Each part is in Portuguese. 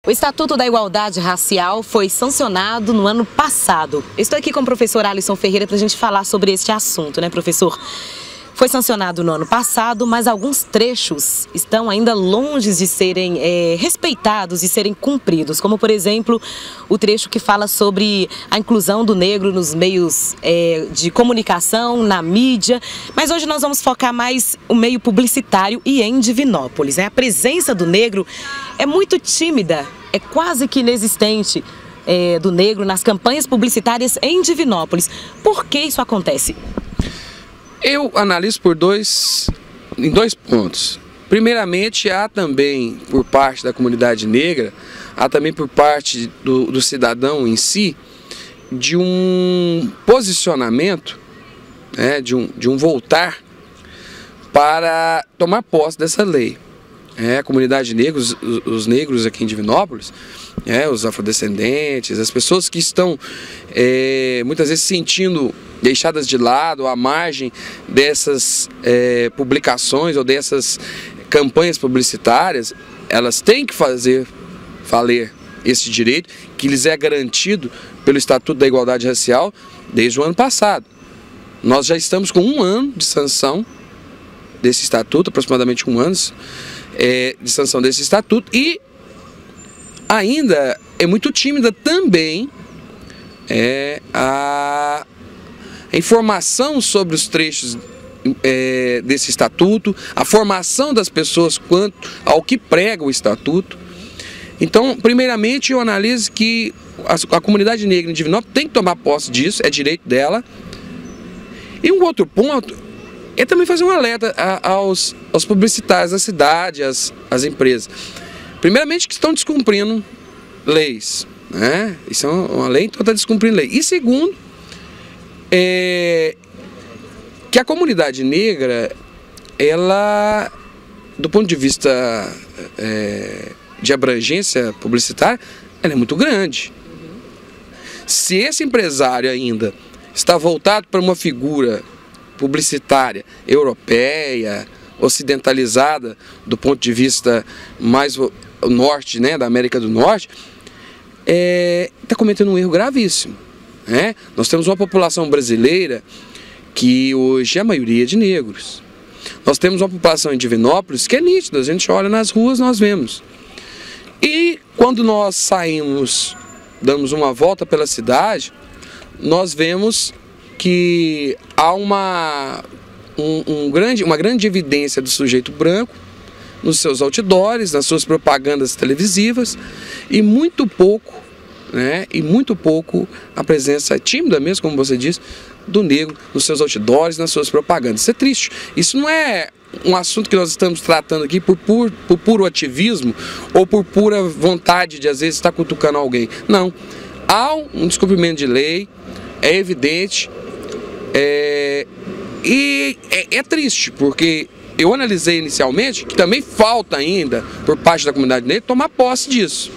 O Estatuto da Igualdade Racial foi sancionado no ano passado. Estou aqui com o professor Alisson Ferreira para a gente falar sobre este assunto, né, professor? Foi sancionado no ano passado, mas alguns trechos estão ainda longe de serem respeitados e serem cumpridos, como, por exemplo, o trecho que fala sobre a inclusão do negro nos meios de comunicação, na mídia. Mas hoje nós vamos focar mais o meio publicitário e em Divinópolis, né? A presença do negro é muito tímida, é quase que inexistente do negro nas campanhas publicitárias em Divinópolis. Por que isso acontece? Eu analiso em dois pontos. Primeiramente, há também por parte da comunidade negra, há também por parte do cidadão em si, de um posicionamento, né, de um voltar para tomar posse dessa lei. A comunidade negra, os negros aqui em Divinópolis, os afrodescendentes, as pessoas que estão muitas vezes se sentindo deixadas de lado, à margem dessas publicações ou dessas campanhas publicitárias, elas têm que fazer valer esse direito que lhes é garantido pelo Estatuto da Igualdade Racial desde o ano passado. Nós já estamos com 1 ano de sanção desse estatuto, aproximadamente 1 ano de sanção desse estatuto, e ainda é muito tímida também a informação sobre os trechos desse estatuto, a formação das pessoas quanto ao que prega o estatuto. Então, primeiramente, eu analiso que a comunidade negra em Divinópolis tem que tomar posse disso, é direito dela. E um outro ponto é também fazer um alerta aos publicitários da cidade, às empresas. Primeiramente, que estão descumprindo leis, né? Isso é uma lei, então está descumprindo lei. E segundo, que a comunidade negra, ela, do ponto de vista de abrangência publicitária, ela é muito grande. Se esse empresário ainda está voltado para uma figura publicitária europeia, ocidentalizada, do ponto de vista mais norte, né, da América do Norte, está cometendo um erro gravíssimo. Nós temos uma população brasileira que hoje é a maioria de negros. Nós temos uma população em Divinópolis que é nítida, a gente olha nas ruas, nós vemos. E quando nós saímos, damos uma volta pela cidade, nós vemos que há uma grande evidência do sujeito branco nos seus outdoors, nas suas propagandas televisivas, e muito pouco a presença tímida mesmo, como você disse, do negro nos seus outdoors, nas suas propagandas. Isso é triste. Isso não é um assunto que nós estamos tratando aqui por puro ativismo ou por pura vontade de, às vezes, estar cutucando alguém. Não. Há um descumprimento de lei, é evidente, e é triste, porque eu analisei inicialmente que também falta ainda, por parte da comunidade negra, tomar posse disso.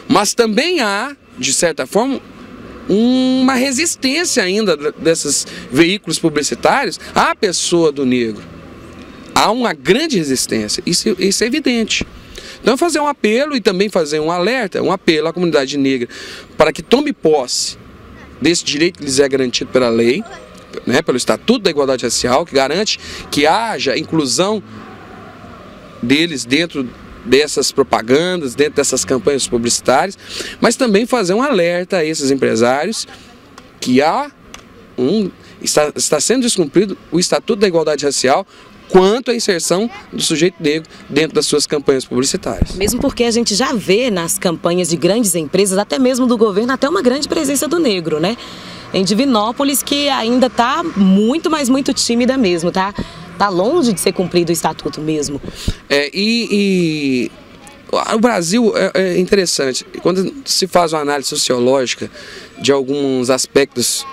Mas também há, de certa forma, uma resistência ainda desses veículos publicitários à pessoa do negro. Há uma grande resistência, isso é evidente. Então fazer um apelo e também fazer um alerta, um apelo à comunidade negra para que tome posse desse direito que lhes é garantido pela lei, né, pelo Estatuto da Igualdade Racial, que garante que haja inclusão deles dentro dessas propagandas, dentro dessas campanhas publicitárias, mas também fazer um alerta a esses empresários que está sendo descumprido o Estatuto da Igualdade Racial quanto à inserção do sujeito negro dentro das suas campanhas publicitárias. Mesmo porque a gente já vê nas campanhas de grandes empresas, até mesmo do governo, até uma grande presença do negro, né? Em Divinópolis, que ainda está muito, mas muito tímida mesmo, tá longe de ser cumprido o estatuto mesmo. O Brasil é interessante, quando se faz uma análise sociológica de alguns aspectos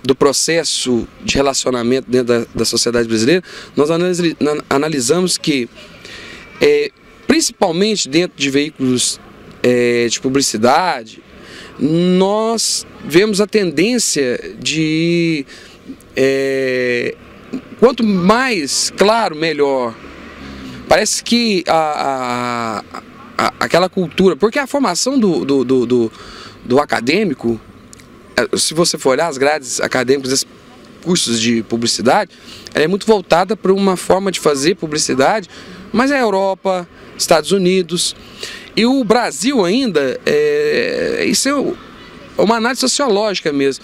do processo de relacionamento dentro da sociedade brasileira, nós analisamos que, principalmente dentro de veículos de publicidade, nós vemos a tendência de quanto mais claro, melhor. Parece que a aquela cultura, porque a formação do acadêmico, se você for olhar as grades acadêmicas desses cursos de publicidade, ela é muito voltada para uma forma de fazer publicidade, mas é Europa, Estados Unidos, e o Brasil ainda, isso é uma análise sociológica mesmo,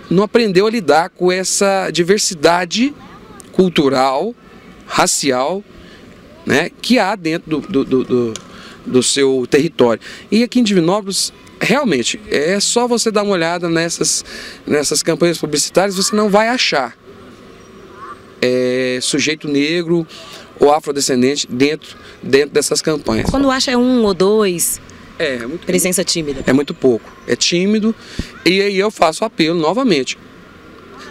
não aprendeu a lidar com essa diversidade cultural, racial, né, que há dentro do seu território. E aqui em Divinópolis, realmente, é só você dar uma olhada nessas campanhas publicitárias, você não vai achar sujeito negro ou afrodescendente dentro dessas campanhas. Quando acha é 1 ou 2, muito presença tímida. É muito pouco, é tímido, e aí eu faço o apelo novamente.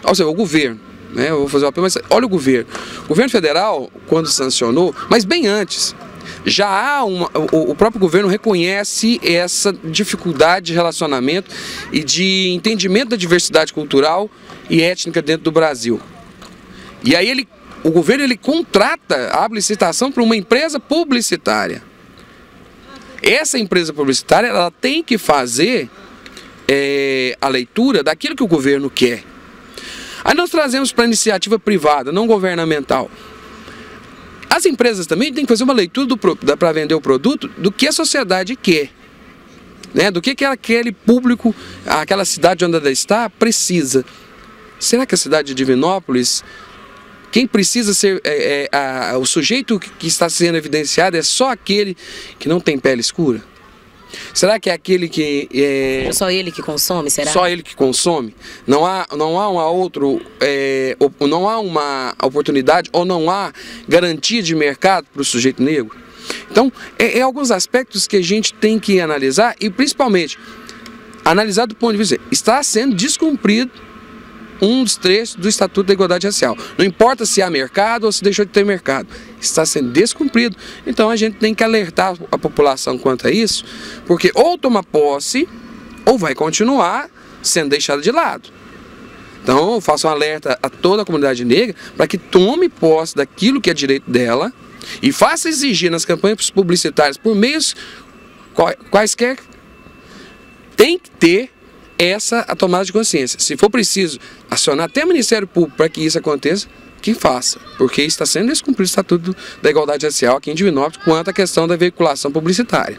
Ou seja, o governo, né, eu vou fazer o apelo, mas olha o governo federal, quando sancionou, mas bem antes, já há o próprio governo reconhece essa dificuldade de relacionamento e de entendimento da diversidade cultural e étnica dentro do Brasil. E aí o governo contrata a licitação para uma empresa publicitária. Essa empresa publicitária ela tem que fazer a leitura daquilo que o governo quer. Aí nós trazemos para a iniciativa privada, não governamental. As empresas também têm que fazer uma leitura para vender o produto do que a sociedade quer, né? Do que aquele público, aquela cidade onde ela está, precisa. Será que a cidade de Divinópolis, quem precisa ser o sujeito que está sendo evidenciado é só aquele que não tem pele escura? Será que é aquele que só ele que consome, será? Só ele que consome? Não há uma oportunidade ou não há garantia de mercado para o sujeito negro? Então, alguns aspectos que a gente tem que analisar e principalmente analisar do ponto de vista, está sendo descumprido um dos trechos do Estatuto da Igualdade Racial. Não importa se há mercado ou se deixou de ter mercado, está sendo descumprido. Então a gente tem que alertar a população quanto a isso, porque ou toma posse ou vai continuar sendo deixada de lado. Então eu faço um alerta a toda a comunidade negra para que tome posse daquilo que é direito dela e faça exigir nas campanhas publicitárias por meios quaisquer, tem que ter a tomada de consciência. Se for preciso acionar até o Ministério Público para que isso aconteça, que faça, porque está sendo descumprido o Estatuto da Igualdade Racial aqui em Divinópolis quanto à questão da veiculação publicitária.